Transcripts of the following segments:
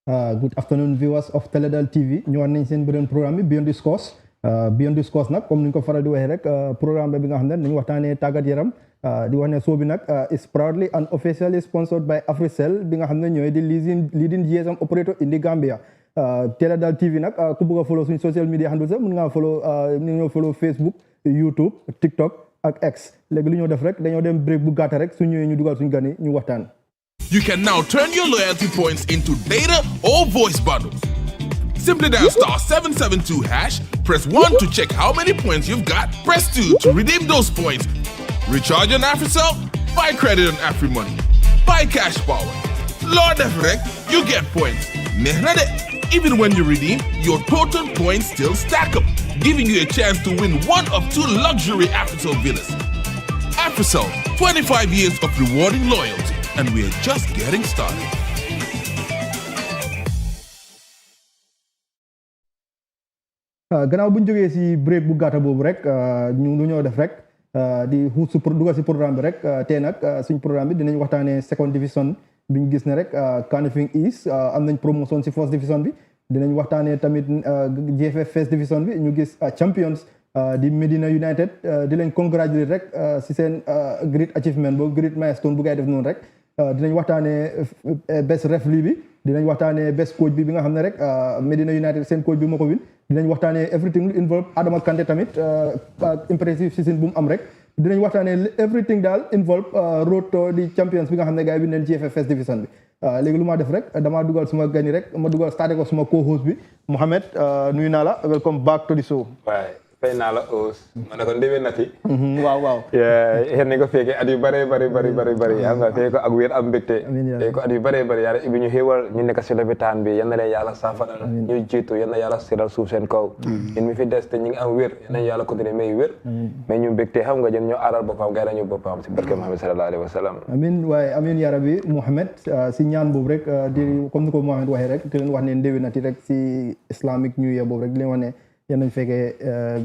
Good afternoon viewers of Teledal TV ñëwaat nañ seen beneen programme bi Beyond the Scores Beyond the Scores nag comme ni ñu ko faral di waxee rek programme bi nga xam ne dañu waxtaanee tàggat yaram di wax ne show bi nag is proudly and officially sponsored by Africell bi nga xam ne ñooy di leading GSM operator in the Gambia. Teledal TV nag ku bëgg a follow suñu social media handles mën ngaa follow Facebook YouTube TikTok ak X léegi lu ñoo def rek dañoo dem break bu gàtta rek su ñëwee ñu dugal suñu gan yi ñu waxtaan. You can now turn your loyalty points into data or voice bundles. Simply dial *772#, press 1 to check how many points you've got, press 2 to redeem those points. Recharge on AfriCell, buy credit on AfriMoney, buy cash power. Lord Afric, you get points. Even when you redeem, your total points still stack up, giving you a chance to win one of 2 luxury AfriCell villas. AfriCell, 25 years of rewarding loyalty. And we're just getting started. Gannaaw bu ñu jógee si break bu gàtta boobu rek ñu lu ñoo def rek di xuus su dugal si programme bi rek tey nag suñ programme bi dinañ waxtaanee second division bi ñu gis ne rek Kanifing East am nañ promotion si first division bi dinañ waxtaanee tamit GFF first division bi ñu gis champions di Medina United di leen congratulate rek si seen great achievement boobu great milestone bu ngay def noonu rek. dinañ waxtaanee best referee bi dinañ waxtaanee best coach bi nga xam ne rek Medina United seen coach bi moo ko win dinañ waxtaanee everything involve Adama Kante tamit impressive season bu mu am rek dinañ waxtaanee everything daal involve road to di champions bi nga xam ne gars yi bi neen GFF first division bi léegi lu ma def rek damaa dugal suma gani rek ma dugal starté ko suma co-host bi Mohamed nuyu naa la welcome back to the show. fay naa la Ous ma ne ko ndéwén nati waaw xen nañ ko fekkee at yu bëree bëri xam nga fekk ko ak wér am mbégte fekk ko at yu bëree bëri yàlla bi ñu xéewal ñu nekk si lopitaan bi yal na leen yàlla saafara ñu jiitu yal na yàlla séddal suuf seen kaw ñun mi fi des te ñu ngi am wér yal na yàlla continuer may wér mais ñu mbégte xam nga jën ñoo aaral boppam gay nañu boppam si barke Muhammad sallallahu alayhi wa sallam amiin yaa rabbi Mohamed si ñaan boobu rek di comme ni ko Mohamed waxee rek di leen wax ne ndéwén nati rek si islamic new year boobu rek di leen wax ne yéen nañ fekkee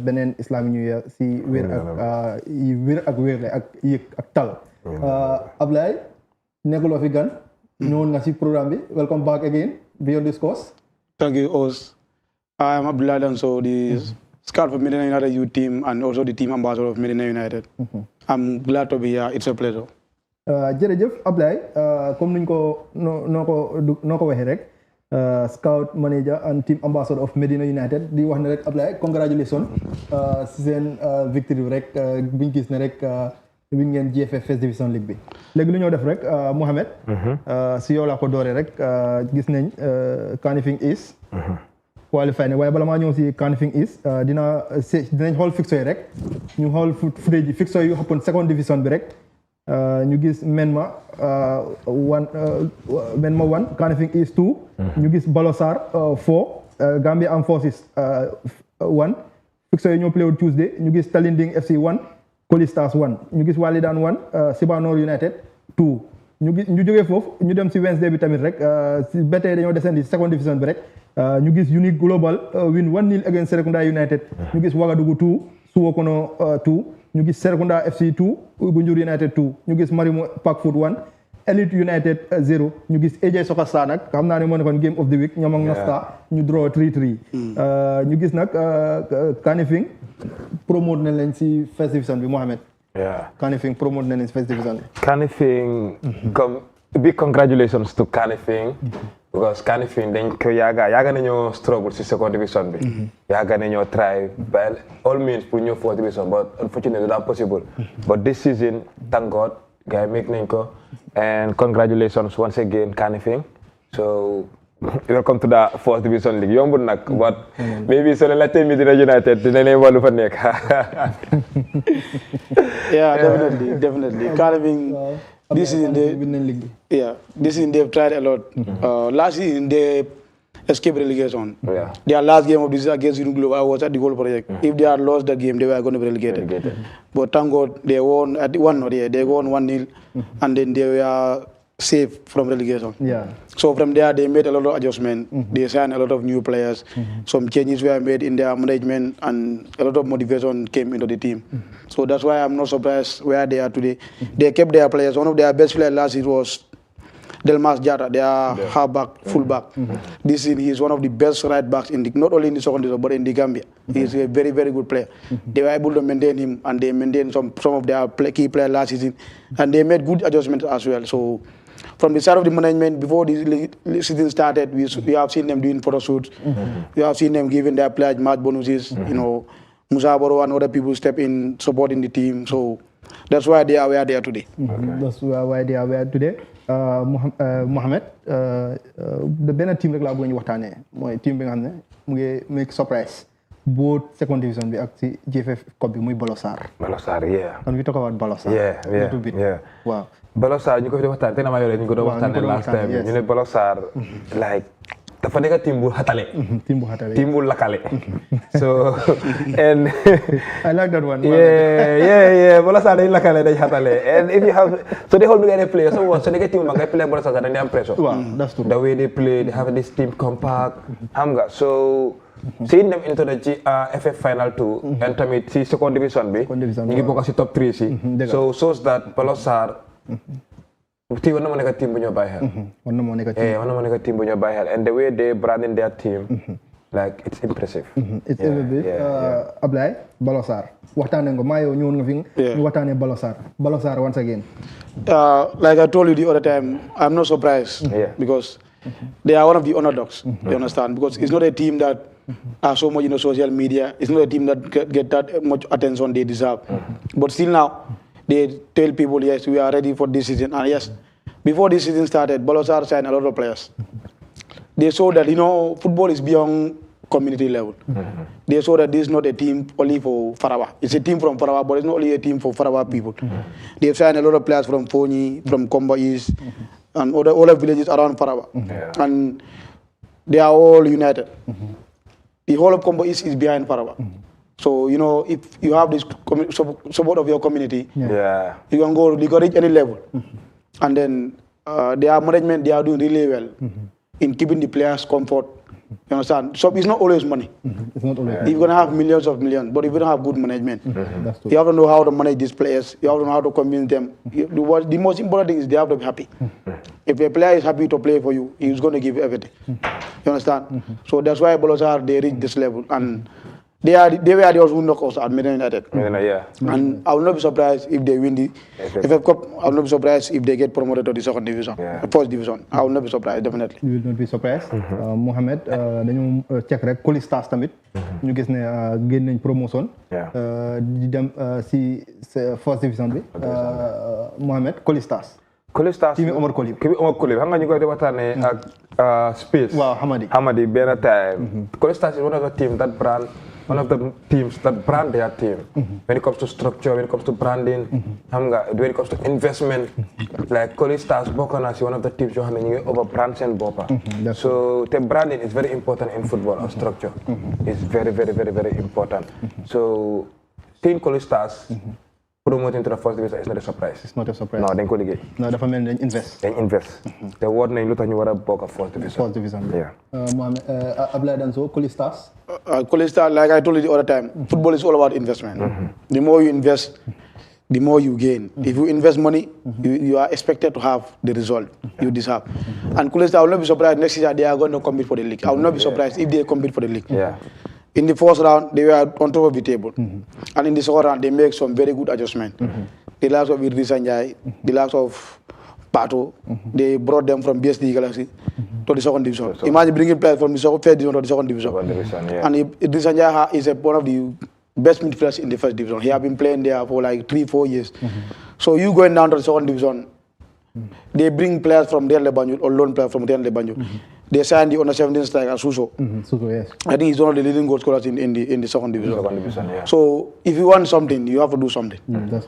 beneen islamic new year si wér ak wér la ak yëg ak tal Ablaye nekkuloo fi gan ñëwoon nga si programme bi welcome back again Beyond the Scores. Thank you Ous. I am Abdullah Danso, the scout for Medina United youth team and also the team ambassador of Medina United. I'm glad to be here. It's a pleasure. jërëjëf Ablaye comme niñ ko noo ko waxee rek scout manager and team ambassador of Medina United di wax ne rek Ablaye congratulations si seen victory rek biñ gis ne rek win ngeen GFF First Division League bi léegi lu ñoo def rek Mohamed si yow laa ko dooree rek gis nañ Kanifing East qualifié ne waaye bala maa ñëw si Kanifing East dinañ xool fixture yi rek ñu xool footage yi fixture yu xappoon second division bi rek ñu gis Menma 1 Kanifing East 2 ñu gis Balosar 4 Gambia Armed Forces 1 fixture yi ñoo play Tuesday ñu gis Talinding FC 1 Koli Stars 1 ñu gis Walidan 1 Sibanor United 2 ñu jógee foofu ñu dem si Wednesday bi tamit rek si ba tey dañoo descendi second division bi rek ñu gis Unique Global win 1-0 against Serekunda United ñu gis Wagadugu 2 Suwokono 2 ñu gis Serekunda FC 2 Gunjur United 2 ñu gis Marimo Parkfoot 1 Elite United 0 ñu gis AJ Soccer Star nag xam naa ne moo nekkoon game of the week ñoom ak Nostar ñu draw 3-3 ñu gis nag Kanifing promote nañ leen si first division bi Mohamed Kanifing promote nañ leen si first division bi Kanifing big congratulations to Kanifing because Kanifing dañ ko yaaga nañoo struggle si second division bi yaaga nañoo try by all means pour ñëw fourth division but unfortunately not possible but this season thank God gars make nañ ko and congratulations once again Kanifing so welcome to the fourth division league yombul nag but maybe so la tey Medina United dina leen wàllu fa nekk definitely Kanifing this season they've tried a lot. Last season they escaped relegation. Their last game of the season against Unique Global was at the goal project. If they had lost that game, they were going to be relegated. But thank God they won at 1-0. They won 1-0, and then they were safe from relegation. So from there they made a lot of adjustments. They signed a lot of new players. Some changes were made in their management, and a lot of motivation came into the team. So that's why I'm not surprised where they are today. They kept their players. One of their best players last year was Delmas Jata, they are halfback, fullback. This season, he is one of the best right backs not only in the second division but in the Gambia. He is a very, very good player. They were able to maintain him, and they maintained some of their key players last season, and they made good adjustments as well. So, from the side of the management, before the season started, we have seen them doing photo shoots. We have seen them giving their players match bonuses. You know, Musabaro and other people step in supporting the team. So that's why they are where they are today. That's why they are where today. Mohamed, the benn team rek laa bëgg ñu waxtaanee mooy team bi nga xam ne mu ngi make surprise both second division bi ak ci JFF Cup bi muy Balosar. Balosar, yeah. Can we talk about Balosar? Yeah. Wow. Balosar ñu ko fi waxtaan te na ma yore ñu ko doon waxtaanee last time ñu ne Balosar like dafa nekk team bu xatale. Team bu lakale. So and I like that one. Yeah. Balosar dañ lakale dañ xatale. And if you have so they hold together play so nekk team ma ngay play Balosar dañ am pressure. Wow, that's true. The way they play, they have this team compact. Xam nga so seeing them into the FF Final 2 and tamit si second division bi ñu ngi bokk si top 3 si. So shows that Balosar team war na mën a team bu ñoo bàyyi xel. war na mën a team bu ñoo bàyyi xel and the way they branding their team like it's impressive. It's impressive. Ablaye Balosar waxtaanee nga maa yow ñëwoon nga fi ñu waxtaanee Balosar once again. Like I told you the other time, I'm not surprised because they are one of the underdogs. You understand? Because it's not a team that are so much in the social media. It's not a team that get that much attention they deserve. But still now, they tell people, yes, we are ready for this season. And yes, before this season started, Balosar signed a lot of players. They saw that, football is beyond community level. They saw that this is not a team only for Farawa. It's a team from Farawa, but it's not only a team for Farawa people. They've signed a lot of players from Fonyi, from Komba East, and other villages around Farawa. And they are all united. The whole of Komba East is behind Farawa. So, if you have this support of your community, you can reach any level. And then their management, they are doing really well in keeping the players comfort. You understand? So it's not always money. It's not always. You're going to have millions of millions, but if you don't have good management, you have to know how to manage these players. You have to know how to convince them. The most important thing is they have to be happy. If a player is happy to play for you, he's going to give everything. You understand? So that's why Balosar, they reach this level. And they were the ones who knocked us at Medina United. And I will not be surprised if they win the FF Cup. I will not be surprised if they get promoted to the second division, first division. I will not be surprised, definitely. You will not be surprised. Mohamed, dañu check rek Koli Stars tamit. ñu gis ne génn nañ promotion. di dem si first division bi. Mohamed, Koli Stars. Kimi Omar Koli. Xam nga ñu koy waxtaanee ak Space. Waaw Hamadi benn time. Koli Stars is one of the teams that brand their team. When it comes to structure, when it comes to branding, when it comes to investment, like Koli Stars, Bokana is one of the teams you have over brand and Bopa. So the branding is very important in football or structure. It's very, very, very, very important. So seeing Koli Stars promoting to the first division is not a surprise. It's not a surprise. No, dañ ko liggéey. No, dafa mel ni dañ invest. Dañ invest. Te woot nañ lu tax ñu war a bokk first division. First division. Mohamed, Ablaye Danso, Koli Stars. Koli Stars, like I told you the other time, football is all about investment. The more you invest, the more you gain. If you invest money, you are expected to have the result you deserve. And Koli Stars, I will not be surprised next year they are going to compete for the league. I will not be surprised if they compete for the league. In the first round, they were on top of the table. And in the second round, they make some very good adjustments. The likes of Idrissa Ndiaye, the likes of Pato, they brought them from BSD Galaxy to the second division. Imagine bringing players from the first division to the second division. And Idrissa Ndiaye is one of the best midfielders in the first division. He has been playing there for like 3-4 years. So you going down to the second division, they bring players from Real Lebanjo or loan players from Real Lebanjo. They signed the under 17 striker Suso. Suso, yes. I think he's one of the leading goal scorers in the second division. So if you want something, you have to do something.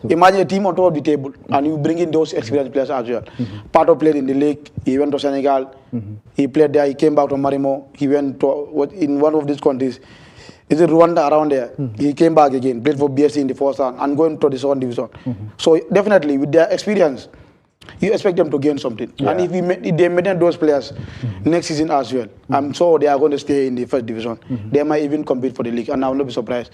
Imagine a team on top of the table and you bring in those experienced players as well. Pato played in the league. He went to Senegal. He played there. He came back to Marimo. He went to in one of these countries. Is it Rwanda around there? He came back again, played for BSC in the first round and going to the second division. So definitely with their experience, you expect them to gain something. And if they maintain those players next season as well, I'm sure they are going to stay in the first division. They might even compete for the league, and I will not be surprised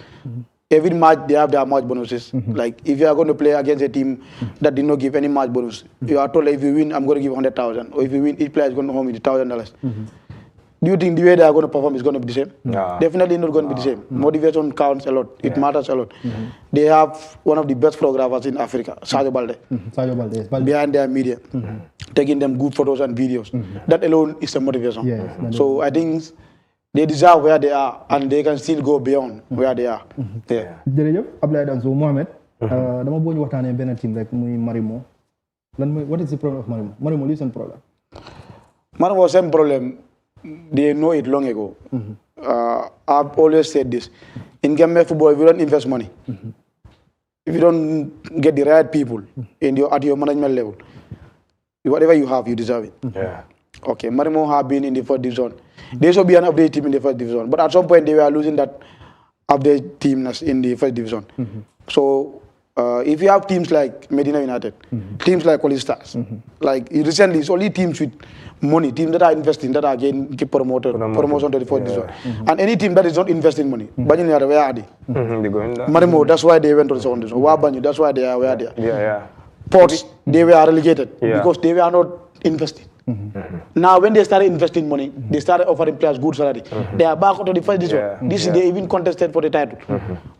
every match they have their match bonuses. Like if you are going to play against a team that did not give any match bonus, you are told if you win, I'm going to give 100,000, or if you win, each player is going to home with $1,000. Do you think the way they are going to perform is going to be the same? No. Definitely not going to be the same. Motivation counts a lot. It matters a lot. They have one of the best photographers in Africa, Sadio Balde. Sadio Balde, yes. Balde. Behind their media, taking them good photos and videos. That alone is a motivation. Yes, so I think they deserve where they are, and they can still go beyond where they are. jërëjëf Ablaye Danso Mohamed. dama bëgg ñu waxtaanee benn team rek muy Marimo. What is the problem of Marimo? Marimo lii seen problème. Marimo seen problème. They know it long ago. I've always said this. In Gambia football, if you don't invest money, if you don't get the right people at your management level, whatever you have, you deserve it. Yeah. Okay, Marimo have been in the first division. There should be an update team in the first division. But at some point, they were losing that update team in the first division. So if you have teams like Medina United, teams like Quality Stars, like recently, it's only teams with money, teams that are investing, that are getting promotion to the fourth division. And any team that is not investing money, Banjul, where are they? Marimo, that's why they went to the second division. Wabanyu, that's why they are where they are. Ports, they were relegated because they were not investing. Now, when they started investing money, they started offering players good salary. They are back to the first division. They even contested for the title.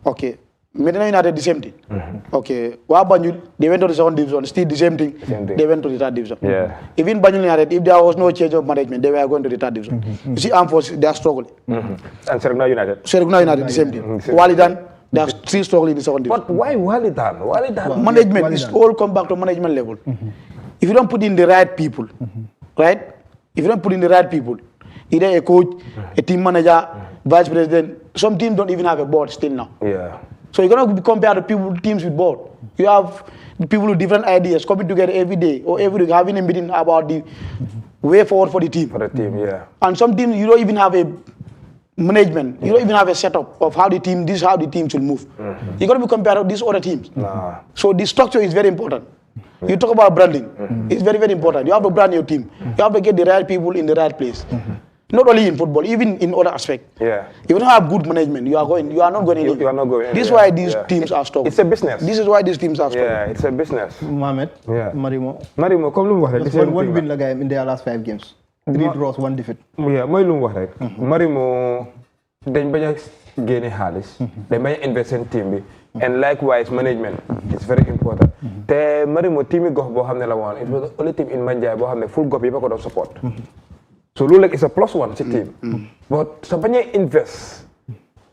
Okay. Medina United, the same thing. Okay. Wabanyu, they went to the second division, still the same thing. They went to the third division. Even Banjul United, if there was no change of management, they were going to the third division. You see, Armed Forces, they are struggling. And Serena United? Serena United, the same thing. Walidan, they are still struggling in the second division. But why Walidan? Management, it's all come back to management level. If you don't put in the right people, right? If you don't put in the right people, either a coach, a team manager, vice president, some teams don't even have a board still now. So you cannot compare the teams with board. You have people with different ideas coming together every day or every week having a meeting about the way forward for the team. And some teams you don't even have a management. You don't even have a setup of how the team should move. You got to be compared to these other teams. So the structure is very important. You talk about branding. It's very, very important. You have to brand your team. You have to get the right people in the right place. Not only in football, even in other aspects. If you don't have good management, you are not going anywhere. This is why these teams are struggling. It's a business. This is why these teams are struggling. Yeah, it's a business. Mohamed, Marimo, comme lu mu wax rek. just one win la game in their last 5 games. 3 draws, 1 defeat. Yeah, mooy lu mu wax rek. Marimo dañ bañ a génne xaalis. dañ bañ a invest in team bi. And likewise, management is very important. Te Marimo team yi gox boo xam ne la woon, it was the only team in Manjai boo xam ne full gox bi ba ko doon support. So loolu like is a +1 ci team. But sa bañ a invest,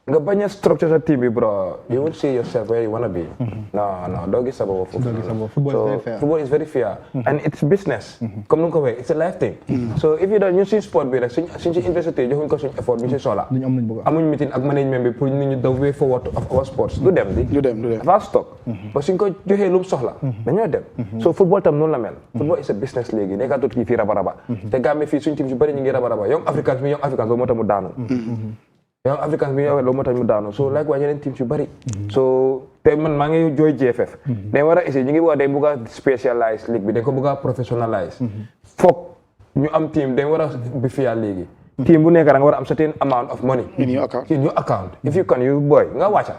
nga bañ a structure sa team bi bro, you won't see yourself where you wanna be. No, doo gis sa bopp foofu. Football is very fair. And it's business. Comme nu nga ko waxee, it's a life thing. So if you don't ñu suñ sport bi rek suñ ci investé joxuñ ko suñ effort bi ñu soxla. Amuñ meeting ak management bi pour nit ñu the way forward of our sports. Du dem di. Dafa stop. Parce que suñ ko joxee lu mu soxla, dañoo dem. So football tam noonu la mel. Football is a business léegi. Nekkatut kii fii raba. Te Gambie fii suñ team yu bari ñu ngi raba. Young Africans loolu moo tax mu daanu. Young Africans bi loolu moo tax mu daanu. So like waa ñeneen teams yu bari. So te man maa ngi jooy GFF. dañ war a essayer ñu ngi wax dañ bëgg a specialize league bi dañ ko bëgg a professionalize. Foog ñu am team dañ war a bi fiyaa léegi. Team bu nekk da nga war a am certain amount of money. In your account. If you can, you boy nga wàcca.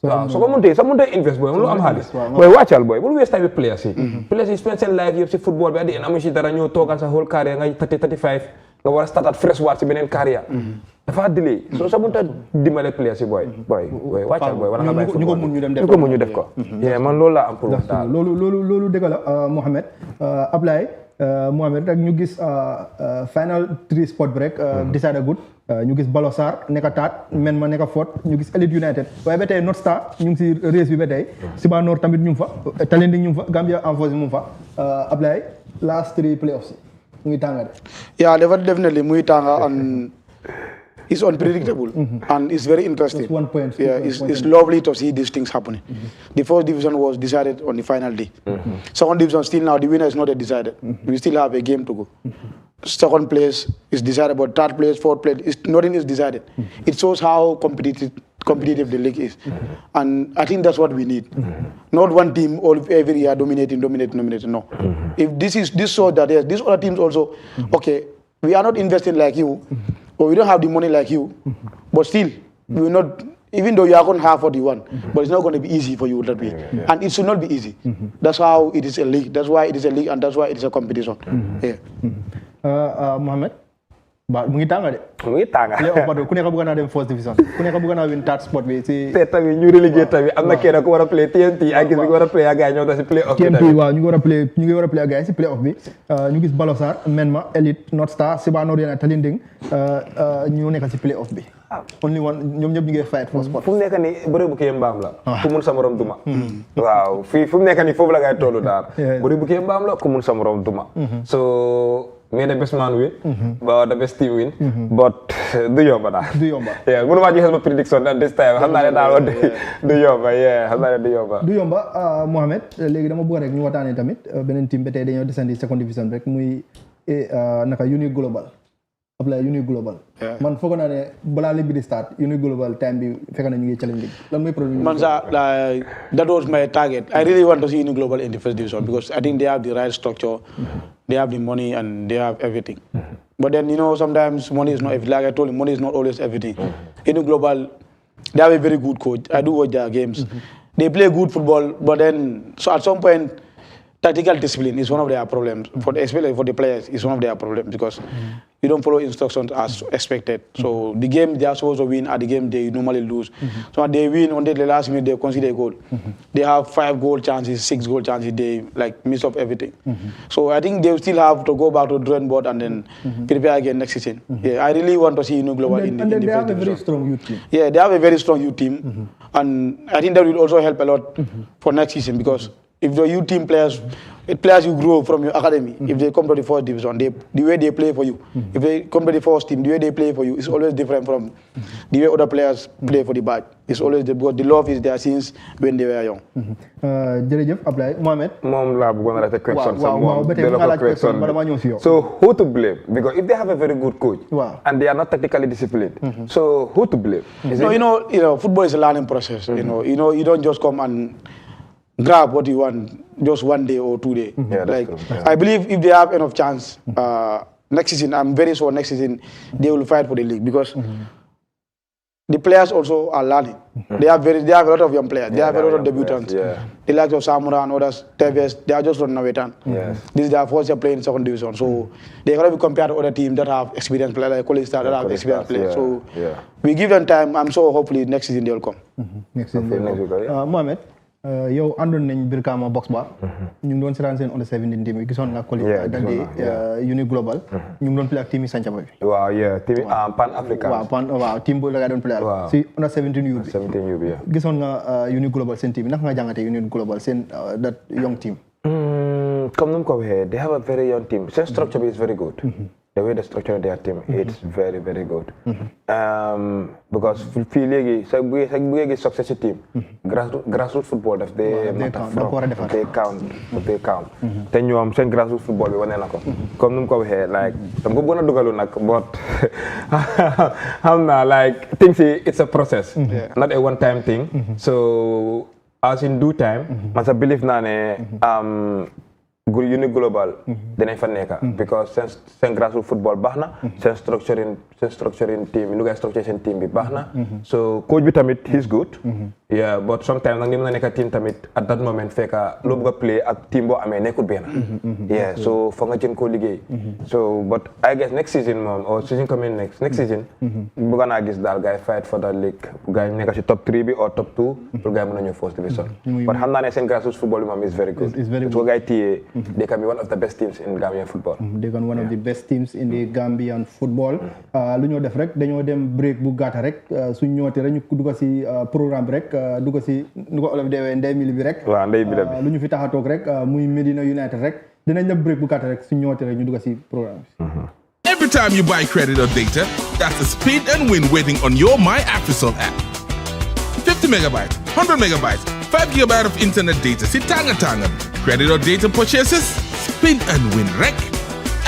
waaw soo ko mëntee invest booy lu am xaalis booy wàccal booy bul waste time players yi players yi spend seen life yëpp si football bi addi en amu si dara ñëw toogal sa whole carrière ngay 35 nga war a start at fresh waat si beneen carrière dafa delay soo sa mënta dimbale players yi booy wàccal booy wala nga bàyyi football ñu ko mun ñu def ko man loolu laa am pour wax daal loolu dëgg la Mohamed Ablaye Mohamed rek ñu gis final 3 spot bi rek decide good ñu gis Balosar nekk taat men ma nekk foot ñu gis Elite United waaye ba tey North Star ñu ngi si race bi ba tey Siba Nord tamit ñu ngi fa Talending ñu ngi fa Gambia Enforce mu ngi fa Ablaye last 3 playoffs mu ngi tànga de. Yeah, definitely mu ngi tànga and it's unpredictable and it's very interesting. It's lovely to see these things happening. The first division was decided on the final day. Second division still now the winner is not yet decided. We still have a game to go. Second place is decided, but third place, fourth place, nothing is decided. It shows how competitive the league is. And I think that's what we need. Not one team every year dominating. No. If this shows that yes, these other teams also, okay, we are not investing like you, or we don't have the money like you, but still, we will not even though you are going to have what you want, but it's not going to be easy for you that way. And it should not be easy. That's how it is a league. That's why it is a league, and that's why it is a competition. Mohamed, ba mu ngi tànga de. mu ngi tànga. ku nekk bëgg naa dem first division ku nekk bëgg naa win third spot bi si. te tamit ñu relégué tamit am na kenn ku war a play TNT ak gis nga war a play ak gars yi ñëw si play off bi tamit. TNT waaw ñu ngi war a play ak gars yi si play off bi ñu gis Balosar Menma Elite North Star Siba Nordiana Talinding ñu nekk si play off bi. only one ñoom ñëpp ñu ngi fight for spot. fu mu nekk nii bëre bu kii mbaam la. ku mun sa morom duma. waaw fii fu mu nekk nii foofu la ngay tollu daal. bëre bu kii mbaam la ku mun sa morom duma. so may the best man win, but the best team win, but du yomba daal. du yomba. yeah mënuma joxe sama prediction at this time xam naa ne daal du yomba xam naa ne du yomba. du yomba Mohamed léegi dama bëgg rek ñu waxtaanee tamit beneen team ba tey dañoo descendi second division rek muy naka Uni Global. Ablaye Uni Global. man foog naa ne balaa léegi di start Uni Global time bi fekk na ñu ngi challenge lan mooy problème. Man that was my target. I really want to see Uni Global in the first division because I think they have the right structure, they have the money, and they have everything. But then sometimes money is not everything. Like I told you, money is not always everything. Uni Global, they have a very good coach. I do watch their games. They play good football, but then so at some point. Tactical discipline is one of their problems, especially for the players. It's one of their problems because you don't follow instructions as expected. So the game they are supposed to win, at the game they normally lose. So when they win, until the last minute they concede a goal. They have 5 goal chances, 6 goal chances. They miss up everything. So I think they still have to go back to the drawing board and then prepare again next season. Yeah, I really want to see Global in the And then in they the have a very strong youth team. Yeah, they have a very strong youth team, and I think that will also help a lot for next season because. If the youth team players you grow from your academy, if they come to the first division, the way they play for you. If they come to the first team, the way they play for you is always different from the way other players play for the badge. It's always because the love is there since when they were young. Jërëjëf Ablaye Mohamed. moom laa bëggoon a laajte question. waaw ba tey mën naa laaj question bala maa ñëw si yow. So who to blame? Because if they have a very good coach and they are not technically disciplined, so who to blame? No, football is a learning process. You don't just come and grab what you want just one day or 2 days. I believe if they have enough chance next season, I'm very sure next season they will fight for the league because the players also are learning. They have a lot of young players. They have a lot of debutants. The likes of Samura and others, Tevez, they are just running away. This is their first year playing in second division. So they cannot be compared to other teams that have experienced players, like College Star that have experienced players. So we give them time. I'm sure hopefully next season they will come. Next season they will come. Mohamed. yow àndoon nañ Brikama box ba ñu ngi doon seetaan seen under 17 team yi gisoon nga collège dandi Uni Global ñu ngi doon play ak team yi Sancaba bi waaw team Pan Africa waaw team boobu la nga doon play ak si under 17 yu bi gisoon nga Uni Global seen team bi naka nga jàngatee Uni Global seen that young team comme nu mu ko waxee they have a very young team seen structure bi is very good the way they structure their team, it's very, very good. Because fii léegi sa bu ngeen success team, grassroots football daf dee count. Te ñoom seen grassroots football bi wane na ko. Comme nu mu ko waxee like dama ko gën a dugalu nag but xam naa like things it's a process, not a one time thing. So as in due time, man sa believe naa ne Uni Global dinañ fa nekk because seen grassroots football baax na seen structuring team nu ngay structure seen team bi baax na so coach bi tamit he's good but sometimes nag ni mën a nekk team tamit at that moment fekka loo bëgg a play ak team boo amee nekkul benn so foog nga jëm koo liggéey so but I guess next season moom or season coming next season bëgg naa gis daal gars yi fight for the league gars yi nekk si top 3 bi or top 2 pour gars yi mën a ñëw first division but xam naa ne seen grassroots football bi moom is very good so gars yi téye they can be one of the best teams in Gambian football. They can be one of the best teams in the Gambian football. Lu ñoo def rek dañoo dem break bu gàtta rek suñ ñëwaatee rek ñu dugg si programme bi rek dugg si nu ko olof deewee ndey mili bi rek. waaw ndey mili bi lu ñu fi tax a toog rek muy Medina United rek dinañ dem break bu gàtta rek suñ ñëwaatee rek ñu dugg si programme bi. Every time you buy credit or data, that's a speed and win waiting on your My Africell app. 50 megabytes, 100 megabytes, 5 gigabytes of internet data. See Tanga. Credit or data purchases? Spin and win rec.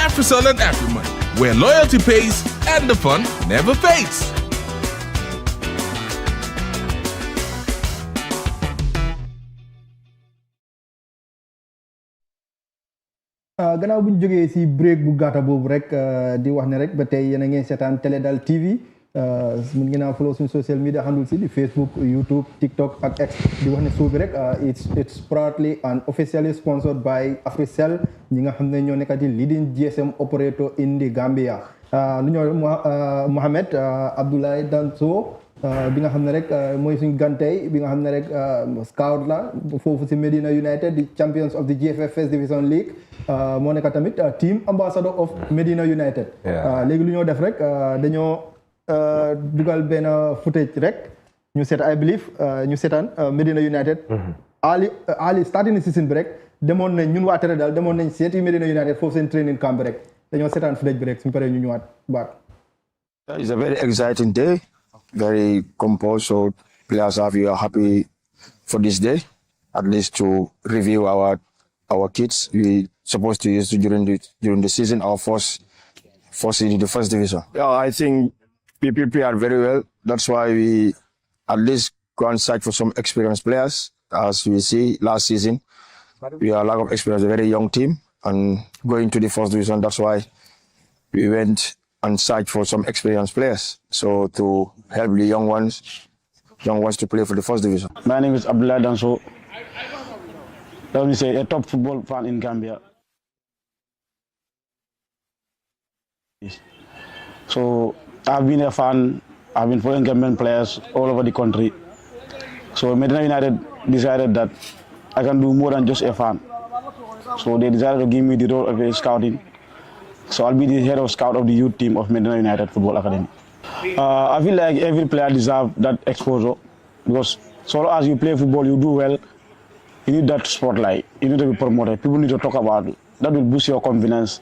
Africell and Afrimoney, where loyalty pays and the fun never fades. gannaaw bu ñu jógee si break bu gàtta boobu rek di wax ne rek ba tey yéen a ngeen seetaan Télé Dal TV mun ngeen a follow suñu social media handles yi di Facebook YouTube TikTok ak X di wax ne show bi rek it's proudly and officially sponsored by Africell ñi nga xam ne ñoo nekk di leading GSM operator in the Gambia lu ñoo Mohamed Abdoulaye Danso bi nga xam ne rek mooy suñu gantey bi nga xam ne rek scout la foofu si Medina United di champions of the GFF First Division League moo nekk tamit team ambassador of Medina United léegi lu ñoo def rek dañoo dugal benn footage rek ñu seet I believe ñu seetaan Medina United ali starting season bi rek demoon nañ ñun waa tere daal demoon nañ seeti Medina United foofu seen training camp bi rek dañoo seetaan footage bi rek suñu paree ñu ñëwaat baat. It's a very exciting day, very composed, so players are happy for this day, at least to review our kits we supposed to use during the season, our first in the first division. Yeah, I think we prepared very well. That's why we at least go and search for some experienced players. As we see last season, we are a lack of experience, a very young team, and going to the first division, that's why we went and search for some experienced players. So to help the young ones to play for the first division. My name is Abdoulaye Danso. Let me say a top football fan in Gambia. So I've been a fan, I've been following Gambian players all over the country. So Medina United decided that I can do more than just a fan. So they decided to give me the role of a scouting. So I'll be the head of scout of the youth team of Medina United Football Academy. I feel like every player deserves that exposure because so long as you play football, you do well, you need that spotlight, you need to be promoted, people need to talk about it. That will boost your confidence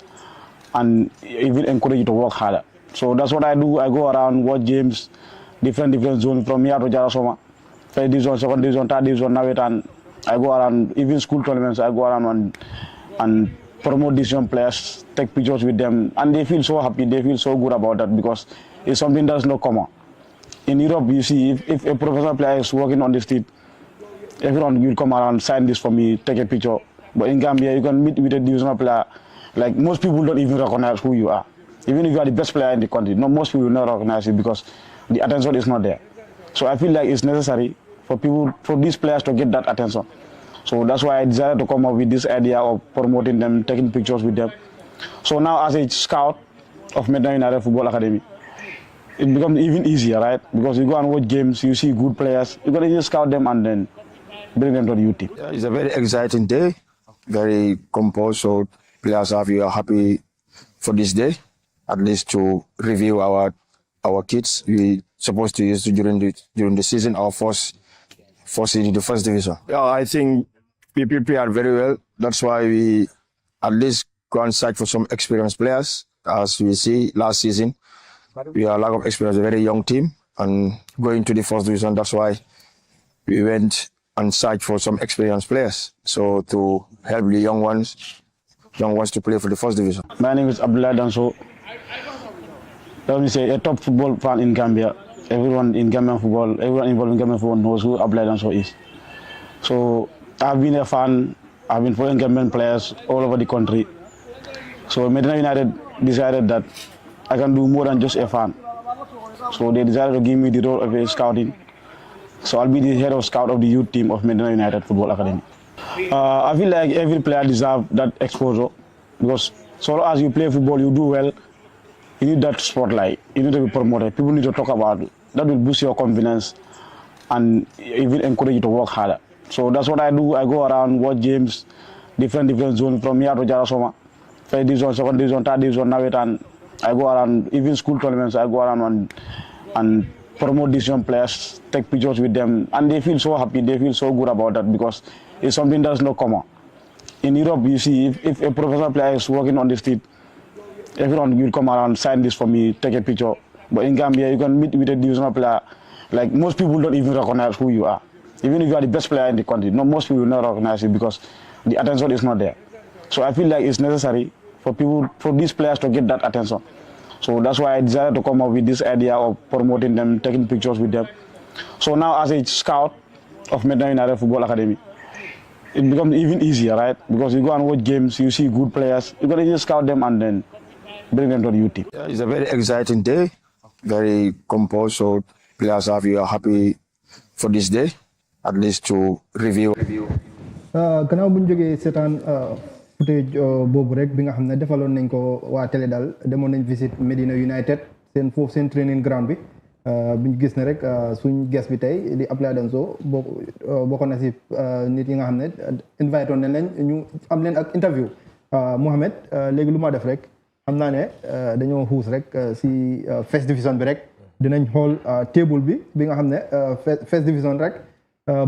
and it will encourage you to work harder. So that's what I do. I go around, watch games, different zones from here to Jarasoma, first division, second division, third division, now and I go around, even school tournaments, I go around and promote these young players, take pictures with them, and they feel so happy, they feel so good about that because it's something that's not common. In Europe, you see, if a professional player is working on the street, everyone will come around, sign this for me, take a picture. But in Gambia, you can meet with a divisional player, like most people don't even recognize who you are. Even if you are the best player in the country, most people will not recognize you because the attention is not there. So I feel like it's necessary for these players to get that attention. So that's why I decided to come up with this idea of promoting them, taking pictures with them. So now as a scout of Medina United Football Academy, it becomes even easier, right? Because you go and watch games, you see good players, you can just scout them and then bring them to the youth team. Yeah, it's a very exciting day, very composed, so players are happy for this day, at least to review our kits we supposed to use during the season, our first in the first division. Yeah, I think we prepared very well. That's why we at least go and search for some experienced players. As we see last season, we are a lack of experience, a very young team, and going to the first division, that's why we went and search for some experienced players. So to help the young ones to play for the first division. My name is Abdoulaye Danso. Let me say a top football fan in Gambia. Everyone in Gambian football, everyone involved in Gambian football knows who Abdoulaye Danso is. So I've been a fan, I've been following Gambian players all over the country. So Medina United decided that I can do more than just a fan. So they decided to give me the role of a scouting. So I'll be the head of scout of the youth team of Medina United Football Academy. I feel like every player deserves that exposure because so long as you play football, you do well, you need that spotlight, you need to be promoted, people need to talk about it. That will boost your confidence and it will encourage you to work harder. So that's what I do. I go around, watch games, different zones from here to Jarasoma, first division, second division, third division, now and I go around, even school tournaments, I go around and promote these young players, take pictures with them, and they feel so happy, they feel so good about that because it's something that's not common. In Europe, you see, if a professional player is working on the street, everyone will come around, sign this for me, take a picture. But in Gambia, you can meet with a divisional player, like most people don't even recognize who you are. Even if you are the best player in the country, most people will not recognize you because the attention is not there. So I feel like it's necessary for these players to get that attention. So that's why I decided to come up with this idea of promoting them, taking pictures with them. So now as a scout of Medina United Football Academy, it becomes even easier, right? Because you go and watch games, you see good players, you can just scout them and then bring them to the youth team. Yeah, it's a very exciting day, very composed. So players are happy for this day, at least to review. gannaaw bu ñu jógee seetaan footage boobu rek bi nga xam ne defaloon nañ ko waa télé daal demoon nañ visite Medina United seen training ground bi bu ñu gis ne rek suñ guest bi tey di Abdoulaye Danso bokkoon na si nit yi nga xam ne invité woon nañ leen ñu am leen ak interview Mohamed léegi lu ma def rek xam naa ne dañoo xuus rek si first division bi rek dinañ xool table bi nga xam ne first division rek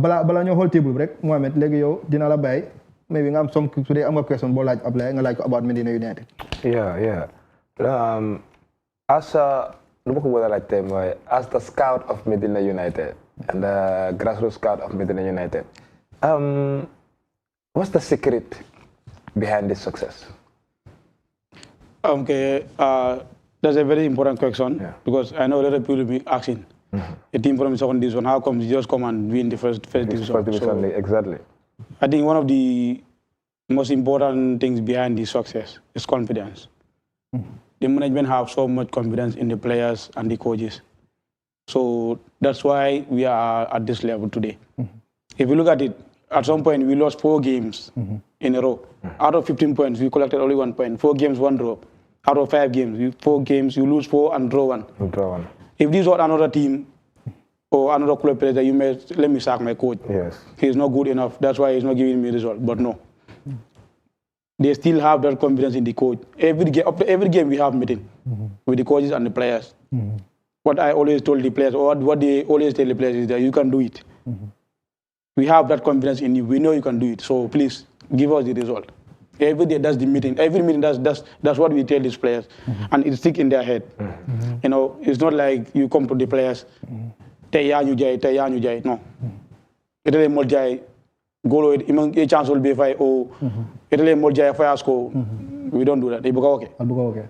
balaa ñoo xool table bi rek Mohamed léegi yow dina la bàyyi mais bi nga am su dee am nga question boo laaj Ablaye nga laaj ko about Medina United. As lu ma ko mën a laaj tey mooy as the scout of Medina United and the grassroots scout of Medina United, what's the secret behind this success? Okay, that's a very important question because I know a lot of people will be asking. A team from the second division, how come you just come and win the first division? First division, exactly. I think one of the most important things behind this success is confidence. The management have so much confidence in the players and the coaches. So that's why we are at this level today. If you look at it, at some point we lost 4 games in a row. Out of 15 points, we collected only 1 point. 4 games, 1 draw. Out of 5 games, 4 games, you lose 4 and draw 1. If this was another team or another club player, you may let me sack my coach. Yes. He's not good enough. That's why he's not giving me result. But no. They still have that confidence in the coach. After every game we have meeting with the coaches and the players. What I always told the players, or what they always tell the players is that you can do it. We have that confidence in you. We know you can do it. So please give us the result. Every day that's the meeting. Every meeting that's what we tell these players, and it stick in their head. You know, it's not like you come to the players. No. It'll more jai. Golo a chance will be if I it'll more jai fire. We don't do that. They okay.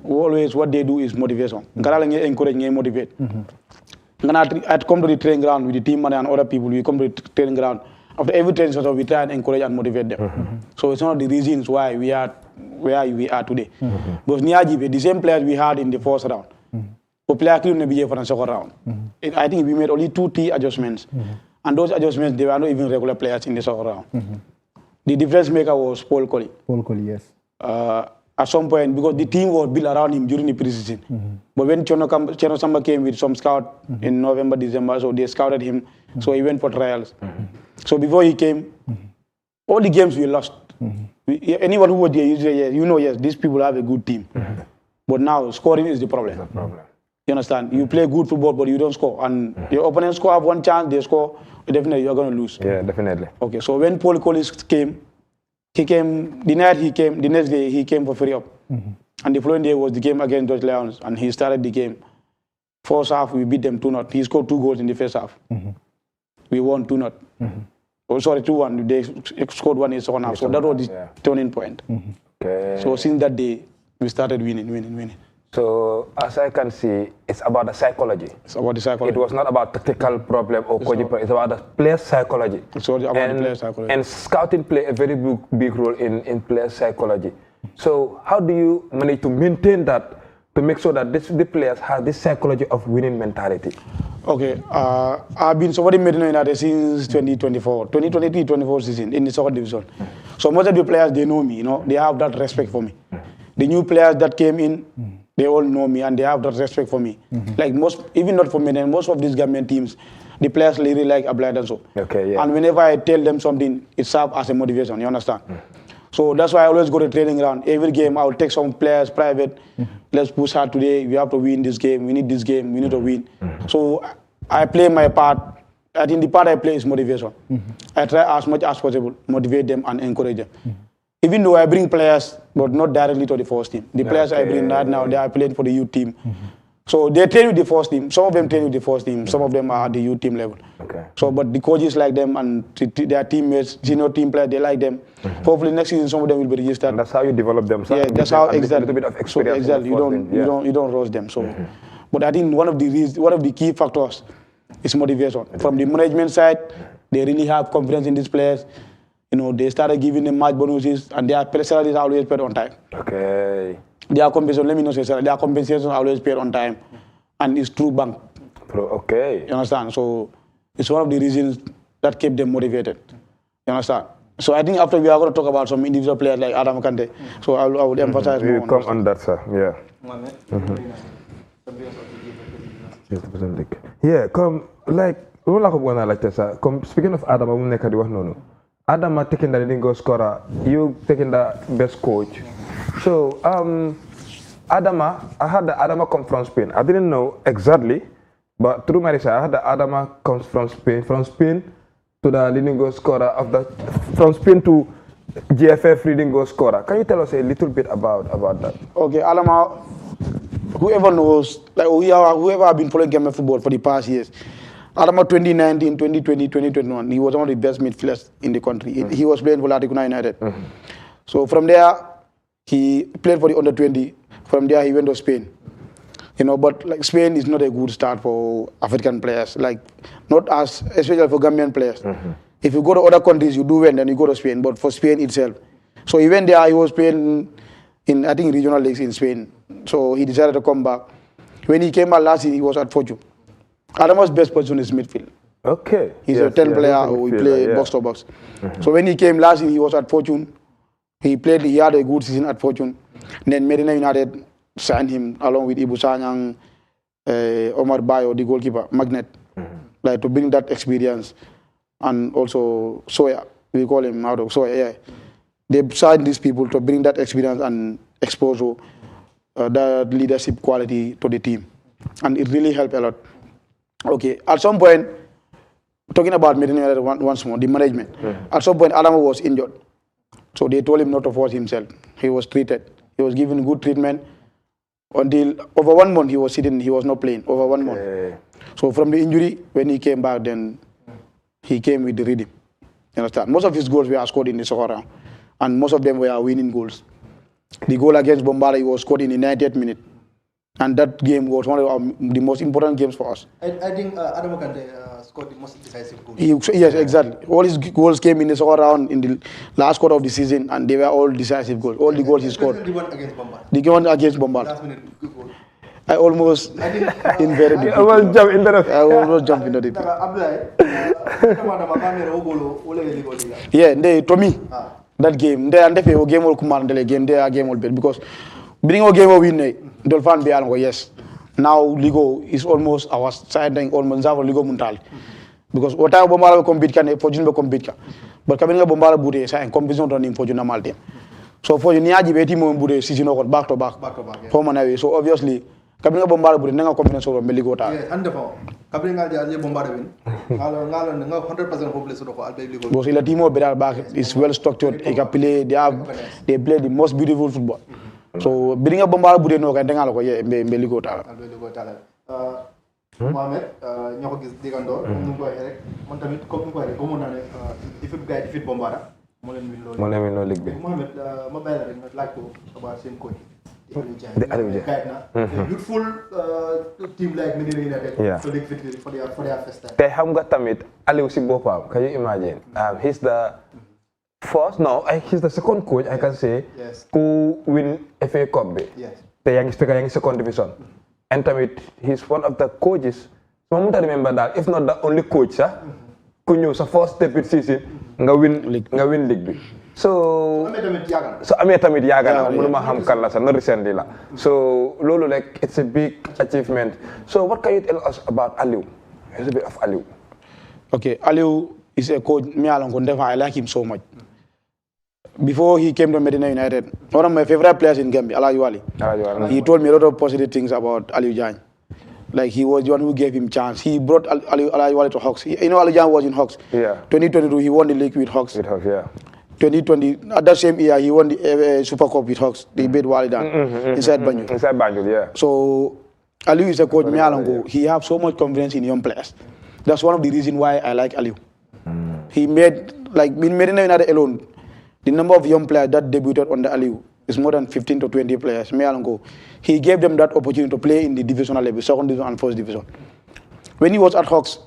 Always what they do is motivation. Encourage, motivate. I come to the training ground with the team and other people. We come to the training ground. After every training session, we try and encourage and motivate them. So it's one of the reasons why we are where we are today. Because the same players we had in the first round, the players couldn't be here for the second round. I think we made only 2-3 adjustments. And those adjustments, they were not even regular players in the second round. The difference maker was Paul Colley. Paul Colley, yes. At some point, because the team was built around him during the preseason. But when Cheno Samba came with some scout in November, December, so they scouted him. So he went for trials. So before he came, all the games we lost. Anyone who was there, yes, these people have a good team. But now scoring is the problem. You understand? You play good football, but you don't score. And your opponents score, have one chance, they score, definitely you're going to lose. Yeah, definitely. Okay, so when Paul Colley came, the next day he came for free up. And the following day was the game against Dutch Lions, and he started the game. First half, we beat them 2-0. He scored 2 goals in the first half. We won 2-0. Oh, sorry, 2-1. They scored 1 in the second half. So that was the turning point. Okay. So since that day, we started winning. So as I can see, it's about the psychology. It's about the psychology. It was not about tactical problem or coaching problem. It's about the player's psychology. It's about the player's psychology. And scouting play a very big role in player's psychology. So how do you manage to maintain that, to make sure that the players have this psychology of winning mentality? Okay, I've been supporting Medina United since 2023-24 season in the second division. So most of the players, they know me, they have that respect for me. The new players that came in, they all know me and they have that respect for me. Like even not for Medina, most of these government teams, the players really like Ablaye Danso. Okay, yeah. And whenever I tell them something, it serves as a motivation, you understand? So that's why I always go to training ground. Every game, I will take some players private. Let's push hard today. We have to win this game. We need this game. We need to win. So I play my part. I think the part I play is motivation. I try as much as possible, motivate them and encourage them. Even though I bring players, but not directly to the first team. The players I bring right now, they are playing for the youth team. So they train with the first team. Some of them train with the first team. Some of them are at the youth team level. Okay. So, but the coaches like them and their teammates, senior team players, they like them. Hopefully next season some of them will be registered. And that's how you develop them. So yeah, that's how exactly. A little bit of experience. So, exactly. You don't rush them. So, but I think one of the key factors is motivation. From the management side, they really have confidence in these players. they started giving them match bonuses, and their salaries are always paid on time. Okay. Their compensation, let me not say salary, their compensation are always paid on time, and it's through bank. Okay. You understand? So it's one of the reasons that kept them motivated. You understand? So I think after we are going to talk about some individual players like Adam Kante, so I would emphasize more We come on that, sir. Yeah. Yeah, come like loolu laa ko bëggoon a laajte sax comme speaking of Adama bu nekk di wax noonu Adama taking the leading goal scorer, you taking the best coach. So Adama, I had the Adama come from Spain. I didn't know exactly, but through my research, I had the Adama comes from Spain to the leading goal scorer from Spain to GFF leading goal scorer. Can you tell us a little bit about that? Okay, Adama, whoever knows, like whoever have been following Gambia football for the past years, Adama 2019, 2020, 2021, he was one of the best midfielders in the country. He was playing for Latikuna United. So from there, he played for the under 20. From there, he went to Spain. But like Spain is not a good start for African players. Like not as, especially for Gambian players. If you go to other countries, you do well, then you go to Spain. But for Spain itself, so he went there. He was playing in I think regional leagues in Spain. So he decided to come back. When he came back last year, he was at Fortune. Adama's best position is midfield. Okay. He's a 10 player who will play box to box. So when he came last year, he was at Fortune. He had a good season at Fortune. And then Medina United signed him along with Ibu Sanyang, Omar Bayo, the goalkeeper, Magnet, like to bring that experience. And also Soya, we call him out of Soya, yeah. They signed these people to bring that experience and expose that leadership quality to the team. And it really helped a lot. Okay, at some point, talking about Medina United once more, the management, at some point Adama was injured. So they told him not to force himself. He was treated. He was given good treatment until over 1 month he was sitting, he was not playing, over 1 month. So from the injury, when he came back, then he came with the rhythm. You understand? Most of his goals were scored in the second round, and most of them were winning goals. The goal against Bombara, he was scored in the 90th minute. And that game was one of the most important games for us. I think Adam Kante scored the most decisive goal. Yes, exactly. All his goals came in the second round in the last quarter of the season, and they were all decisive goals. All the goals he scored. The one against Bombard. The one against Bombard. Last minute goal. I almost invaded it. I almost jumped into the... I almost jumped into it. Yeah, to me, that game, they are a game will command the game, they are a game will bet because bring a game will win. Dolphin be yes. Now Ligo is almost our side almost our Ligo Muntal. Because what I Bombara compete can Fortune compete. But coming up Bombara Bude is a competition on him for Juna Malta. So for Niaji Betimo Bude season back to back. Home and away. So obviously coming up Bombara Bude never confidence over Meligota. Yes, wonderful. Coming out the Bombara win. 100% hopeless to Albe. Because the team of back is well structured. They play the most beautiful football. So bring up Bombara Bude no can tangal yeah Meligota. Mohamed ñoko gis digandor ñu ko waxe rek man tamit comme ko waxe ko mo nané defib gaay defib Bombara mo len win lo ligue bi Mohamed ma bayla rek nak laaj ko about seen coach the Aliou Dia beautiful team like Medina United so big victory for their first time tay xam nga tamit Aliou si bopam can you imagine he's the he's the second coach I can say who win FA Cup bi te yang second division. And he's one of the coaches. So I remember that if not the only coach, who knew the first step in season, nga win league. So I met Tamit Yagana, Munuma Hamkala, not recently. So Lolo, like it's a big achievement. So what can you tell us about Aliou? A bit of Aliou. Okay, Aliou is a coach. I like him so much. Before he came to Medina United, one of my favorite players in Gambia, Alayu Ali. He told me a lot of positive things about Aliou Jan. Like he was the one who gave him chance. He brought Alayu Ali to Hawks. Aliou Jan was in Hawks. 2022, he won the league with Hawks. 2020, at that same year, he won the Super Cup with Hawks. They beat Walidan inside Banjul. So Aliou is a coach. He has so much confidence in young players. That's one of the reasons why I like Aliou. He made, like in Medina United alone, the number of young players that debuted under Aliou is more than 15 to 20 players. He gave them that opportunity to play in the divisional level, second division and first division. When he was at Hawks,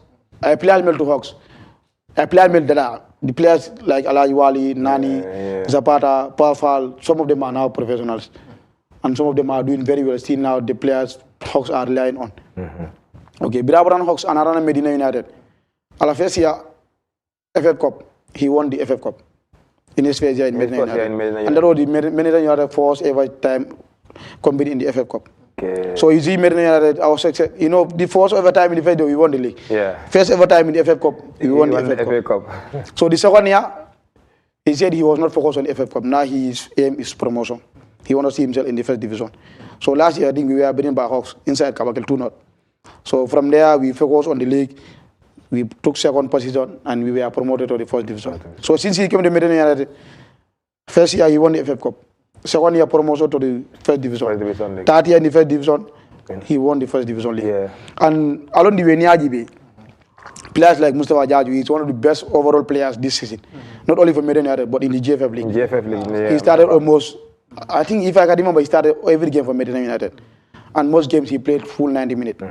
I played Almel to Hawks. I played Almel Dada. The players like Alaji Wali, Nani, Zapata, Pafal, some of them are now professionals. And some of them are doing very well. Still now, the players Hawks are relying on. Okay, Birabaran Hawks and Arana Medina United. Alafesia, FF Cup, he won the FF Cup in his first year in Medina United. And that was the Medina United first ever time competing in the FF Cup. Okay. So you see Medina United, our success, you know, the first ever time in the first year we won the league. Yeah. First ever time in the FF Cup, we won the FF Cup. So the second year, he said he was not focused on the FF Cup. Now his aim is promotion. He wants to see himself in the first division. So last year, I think we were beaten by Hawks inside Kabakil 2-0. So from there, we focused on the league. We took second position and we were promoted to the first division. So since he came to Medina United, first year he won the FF Cup. Second year promotion to the first division. Third year in the first division, he won the first division league. Yeah. And along the way, Niajibe, players like Mustafa Jaju is one of the best overall players this season. Not only for Medina United, but in the GFF league. Yeah. He started almost, I think if I can remember, he started every game for Medina United. And most games he played full 90 minutes.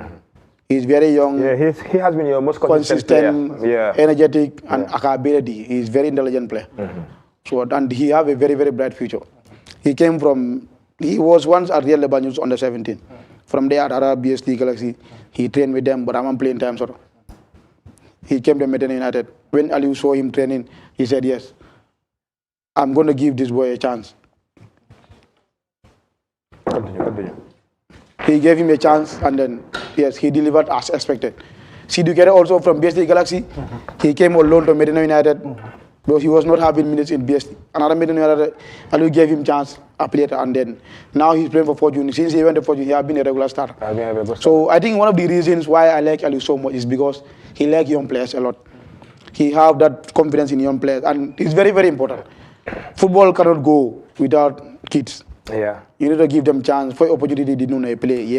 He's very young. Yeah, he has been your most consistent player. Energetic, and ability. He's very intelligent player. So, and he have a very, very bright future. He came from, he was once at Real Lebanese under 17. From there at Arab BSD Galaxy, he trained with them, but I'm playing time sort of. He came to Medina United. When Aliu saw him training, he said, yes, I'm going to give this boy a chance. Continue. He gave him a chance, and then, yes, he delivered as expected. Sidou Kere also from BSD Galaxy, he came on loan to Medina United, because he was not having minutes in BSD. Another Medina United, Aliu gave him chance, later, and then now he's playing for Fortune. Since he went to Fortune, he has been a regular starter. So I think one of the reasons why I like Aliu so much is because he likes young players a lot. He have that confidence in young players, and it's very, very important. Football cannot go without kids. Yeah. You need to give them chance for opportunity to play.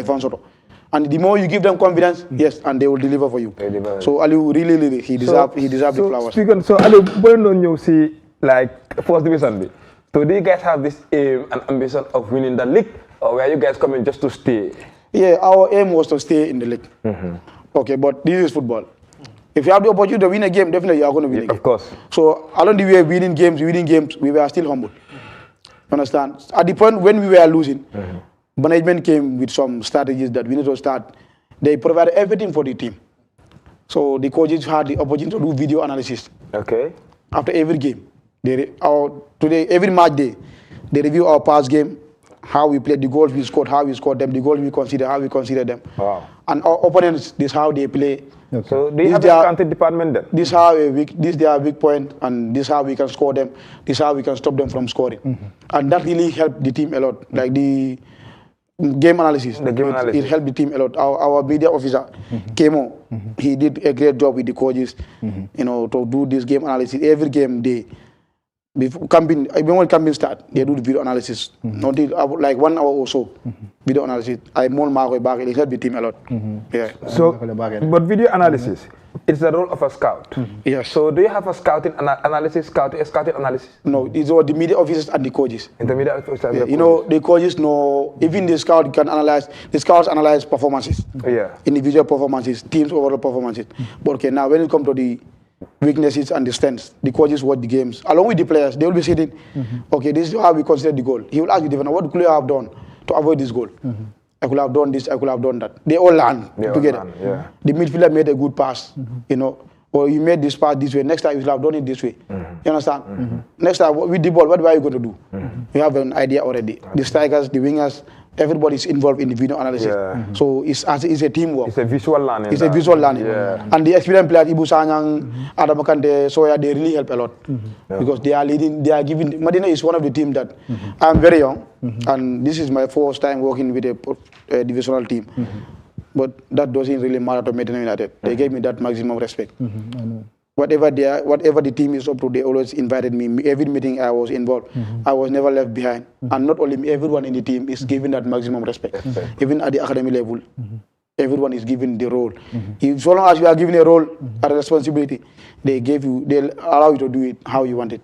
And the more you give them confidence, yes, and they will deliver for you. So Aliu really he deserves the flowers. So Aliu, when you see like first division, so do you guys have this aim and ambition of winning the league, or were you guys coming just to stay? Yeah, our aim was to stay in the league. Okay, but this is football. If you have the opportunity to win a game, definitely you are going to win a game. Of course. So along the way, winning games, we were still humble. Understand? At the point when we were losing, management came with some strategies that we need to start. They provided everything for the team. So the coaches had the opportunity to do video analysis. Okay. After every game, every match day, they review our past game, how we played, the goals we scored, how we scored them, the goals we consider, how we consider them. Wow. And our opponents, this is how they play. Okay. So they have a counter department then? This is their weak point, and this is how we can score them. This is how we can stop them from scoring. And that really helped the team a lot. Like the game analysis. It helped the team a lot. Our media officer, Kemo, he did a great job with the coaches, to do this game analysis every game day. Before camping start, they do the video analysis. Until like 1 hour or so, video analysis. I more mark back. It helped the team a lot. Yeah. So, but video analysis, it's the role of a scout. Yes. So, do you have a scouting analysis? No, it's all the media officers and the coaches. And the media officers. Yeah. The coaches know. Even the scout can analyze. The scouts analyze performances. Yeah. Individual performances, teams overall performances. But okay, now when it comes to the weaknesses and the strengths, the coaches watch the games along with the players. They will be sitting. Okay, this is how we consider the goal. He will ask the defender, what could you have done to avoid this goal? I could have done this, I could have done that. They all learn together. The midfielder made a good pass, or you made this pass this way. Next time you should have done it this way. You understand? Next time with the ball, what are you going to do? You have an idea already. The strikers, the wingers, everybody is involved in the video analysis. So it's a teamwork. It's a visual learning. And the experienced players, Ibu Sanyang, Adam Kante, Soya, they really help a lot. Because they are leading, they are giving. Medina is one of the teams that I'm very young, and this is my first time working with a divisional team. But that doesn't really matter to Medina United. They gave me that maximum respect. Whatever the team is up to, they always invited me. Every meeting I was involved, I was never left behind. And not only me, everyone in the team is given that maximum respect. Even at the academy level, everyone is given the role. If so long as you are given a role, a responsibility, they allow you to do it how you want it.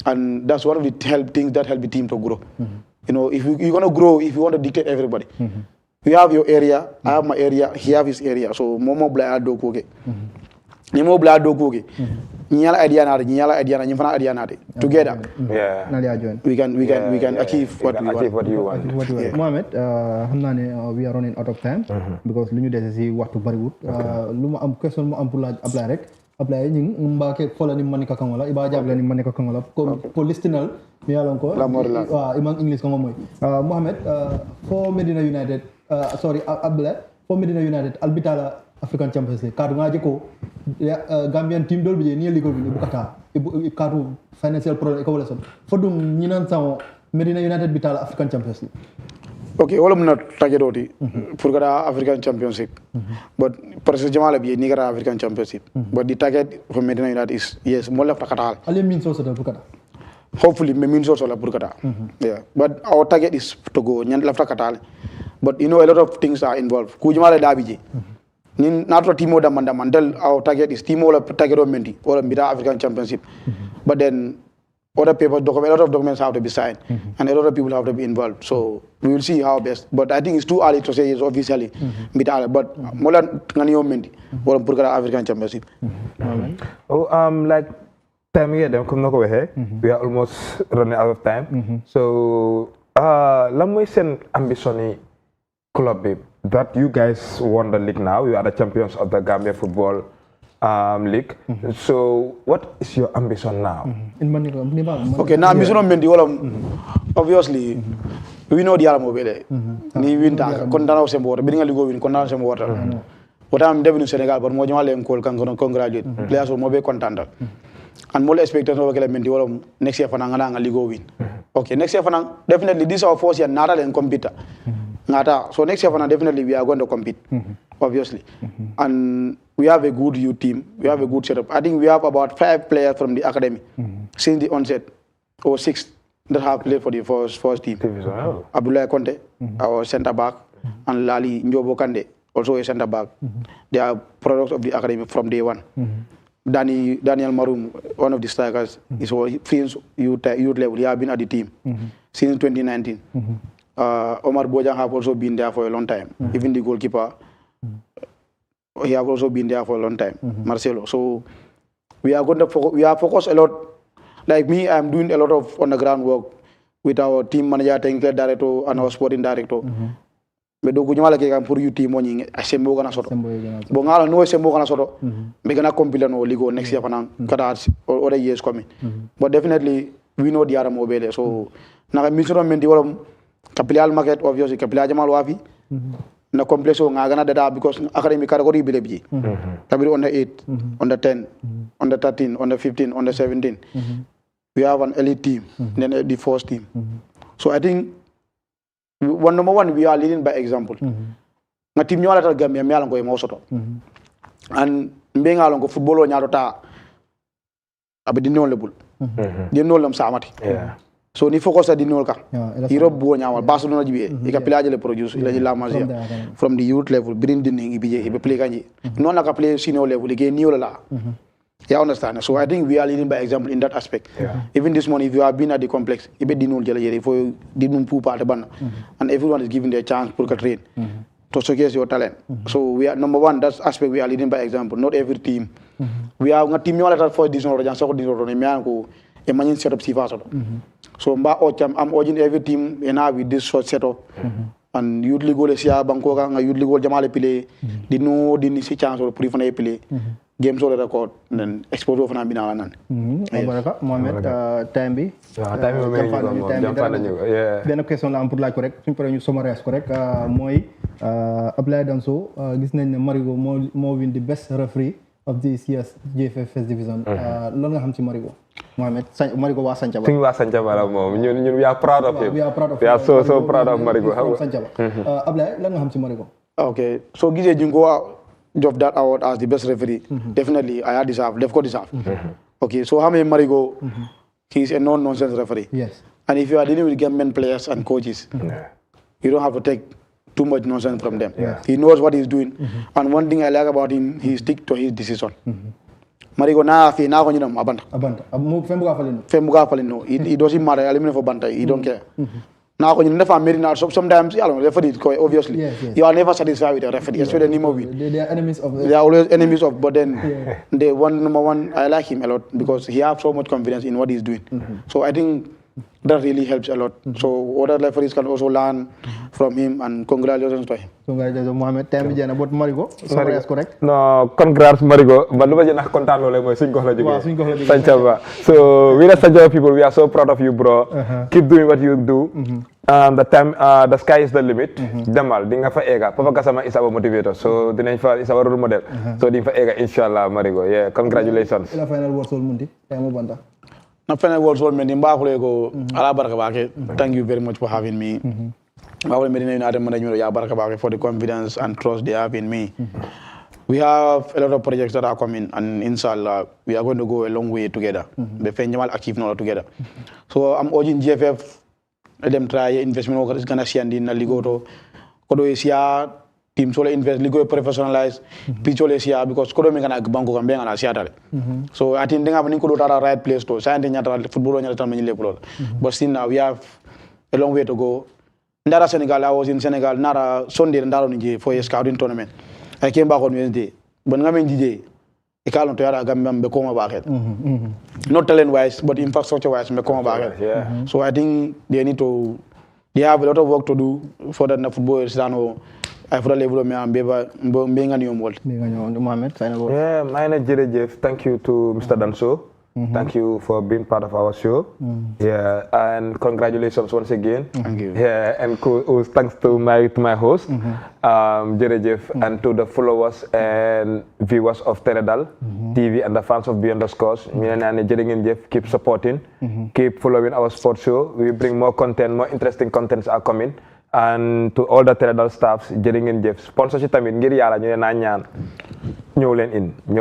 And that's one of the things that help the team to grow. If you're going to grow, if you want to dictate everybody, you have your area, I have my area, he have his area. So Momo Blaya Dokuke. nyala idea na nyifana idea na together we can achieve what you want. Mohamed xam naa ne we are running out of time because lu ñu dese si waxtu bariwut lu ma am question mu am pour laaj Ablaye rek Ablaye ñing mbake fola ni manika kangola iba jable ni manika kangola ko listinal mi yalon ko imang English ko moy Mohamed for Medina United Ablaye for Medina United albitala African Champions League kadu ngaji ko Gambian team dol bije ni ligo bi bukata kadu financial problem ko wala son fodum ñinan sawo Medina United bitala African Champions League. Okay, wala muna target oti pour kada African Championship. But parce jamala bi ni kada African Championship. But the target for Medina United is yes, mo left katal. Ali means also pour kada. Hopefully me means also pour kada. Yeah. But our target is to go nyan left katal. But you know a lot of things are involved. Ku jamala da bije. Nin natro timo da mandal our target is timo la target of menti or Medina African Championship. But then other paper document, a lot of documents have to be signed, and a lot of people have to be involved. So we will see how best. But I think it's too early to say it's officially but mola ngani omenti or purkara African Championship. Like time here, them come over here. We are almost running out of time. So lamoy sen ambition club that you guys won the league now. You are the champions of the Gambia Football League. So what is your ambition now? Okay, now ambition on Mendi, obviously we know the Alamo Bele. Ni winter, Condana of Sembo, beginning of Ligo in Condana some water. What I'm devil in Senegal, but Mojama and Cole can congratulate players will be contender. And more expected of Mendi next year for Nangana and Ligo win. Okay, next year for definitely this is our first year, Nara and computer. Nata. So next year for definitely we are going to compete, obviously. And we have a good youth team. We have a good setup. I think we have about 5 players from the academy since the onset, or 6 that have played for the first team. Abdullah Conte, our centre back, and Lali Njobo Kande, also a centre back. They are products of the academy from day one. Daniel Marum, one of the strikers, is youth level. He has been at the team since 2019. Omar Bojang have also been there for a long time. Even the goalkeeper, he have also been there for a long time. Marcelo. So we are going to focus a lot. Like me, I'm doing a lot of on the ground work with our team manager, technical director, and our sporting director. But do kunyala ke kan pour you team oni asembo gana soto. Bo ngala no asembo gana soto. Me gana compile no ligo next year fanang kada or the years coming. But definitely we know the other mobile. So na mission menti wala capital market obviously capital jamal wafi. Na complexo ngagana dada because academic category bile biji. Tabiri on the 8, on the 10, on the 13, on the 15, on the 17. We have an elite team, then the first team. So I think number one, we are leading by example. Na team nyo ala Gambia me alango e mosoto. And mbenga alango football o nyaro ta abe dinol lebul. Dinol lam samati. So ni focus at dinol ka. Europe bo nyawal Barcelona jibe e ka play le produce ila la magia from the youth level bring dinning ibije e be play kanji. Non na ka play senior level ke ni la. You understand? So I think we are leading by example in that aspect. Even this morning, if you have been at the complex, and everyone is given their chance to train, to showcase your talent. So we are number one. That aspect we are leading by example. Not every team. We are a team that for this one, set up. So I'm urging every team with this short setup. And youth league goal sia Bangkok nga youth league goal jamale play di no di ni si chance or pour fana play games all record then expose fana bina nan baraka Mohamed time bi ben question la am pour laaj ko rek suñu paré ñu summarize ko rek moy Ablaye Danso gis nañ ne Marigo mo win the best referee of this year's JFF First Division lan nga xam ci Marigo Mohamed Marigo wa Sanchaba suñu wa Sanchaba la mom ñun we are proud of him we are so proud of Marigo Ablaye lan nga xam ci Marigo okay so gisee ñu ko job that award as the best referee definitely I deserve okay so how many Marigo he is a no-nonsense referee yes and if you are dealing with government players and coaches you don't have to take too much nonsense from them he knows what he's doing and one thing I like about him he stick to his decision Marigo na fi na ko ñu dem abanta mo fembuga falino it doesn't matter elimine for banta he don't care Now, when you never Medina, sometimes, referee, obviously, Yes. you are never satisfied with the referee, especially Nemo win. They are enemies of. They are always enemies of, but then the number one, I like him a lot because he has so much confidence in what he's doing. So I think that really helps a lot. So other referees can also learn from him, and congratulations to him. Congratulations, Mohamed. Time again about Marigo. Sorry, that's correct. No, congrats Marigo. But lu ma jëna kontaan lolé moy suñ gox la Waaw, suñ gox la jógee. jógee. Sanchaba. So we are Sanchaba people, we are so proud of you, bro. Keep doing what you do. The sky is the limit. Demal di nga fa ega. Papa Gassama is our motivator. So dinañ fa is our role model. So di nga fa ega inshallah Marigo. Yeah, congratulations. La final word sol mundi. Time banta. Na final words all men go ala baraka bake. Thank you very much for having me. Medina United management ya baraka bake for the confidence and trust they have in me. We have a lot of projects that are coming, and inshallah we are going to go a long way together. The Fenjamal achieve now together. So I'm urging GFF let them try investment workers gonna see and in Ligoto. Kodo Asia team sole invest Ligo professionalize pitchole Asia because Kodo me gonna banko kambe gonna Asia. So I think they have an right place to sign the football but still now we have a long way to go. Ndara Senegal, I was in Senegal, Nara Sunday and for a scouting tournament. I came back on Wednesday. But I'm in DJ. I can't tell you not talent wise, but infrastructure wise, yeah. So I think they have a lot of work to do for that football is done. I feel level me am being a new world. Mohamed, final word. Yeah, my name is Jeff. Thank you to Mr. Danso. Thank you for being part of our show. Yeah, and congratulations once again. Thank you. Yeah, and thanks to my host, Jeff, and to the followers and viewers of Teledal TV and the fans of Beyond the Scores. Jeff, keep supporting, keep following our sports show. We bring more content, more interesting contents are coming. And to all the Teledal staffs, Jeff, sponsorship tamit ngir yalla ñu na ñaan ñew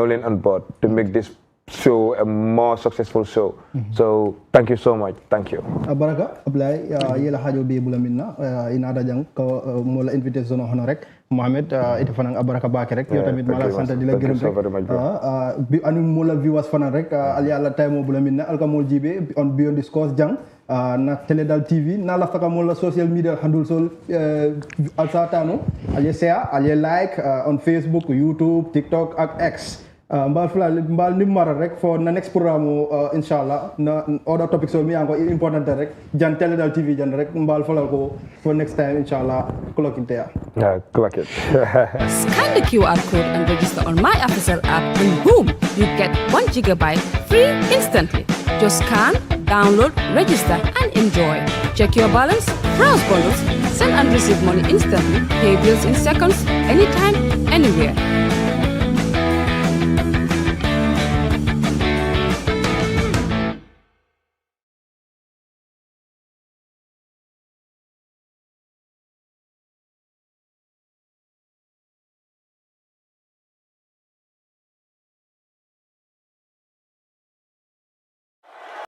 leen on board to make this show a more successful show. So thank you so much. Thank you. Baraka Ablay yela hajo be bula minna ina da jang ko mo la invitation hono rek Mohamed ite fanan Baraka Bake rek yow tamit mala sante dila gërem rek bi anu mo la viewers fanan rek al yalla tay mo bula minna al ka mo jibe on Beyond Discourse jang na Teledal TV na la faka mo la social media handle sol al satano al share al like on Facebook, YouTube, TikTok ak X. Mbal ni mara rek for na next programme inshallah na other topics so mi anko important rek jan Teledal TV jan rek mbal falal ko for next time inshallah clock it there. Yeah, clock it. Scan the QR code and register on My Official app and boom, you get 1 GB free instantly. Just scan, download, register and enjoy. Check your balance, browse bundles, send and receive money instantly, pay bills in seconds, anytime, anywhere.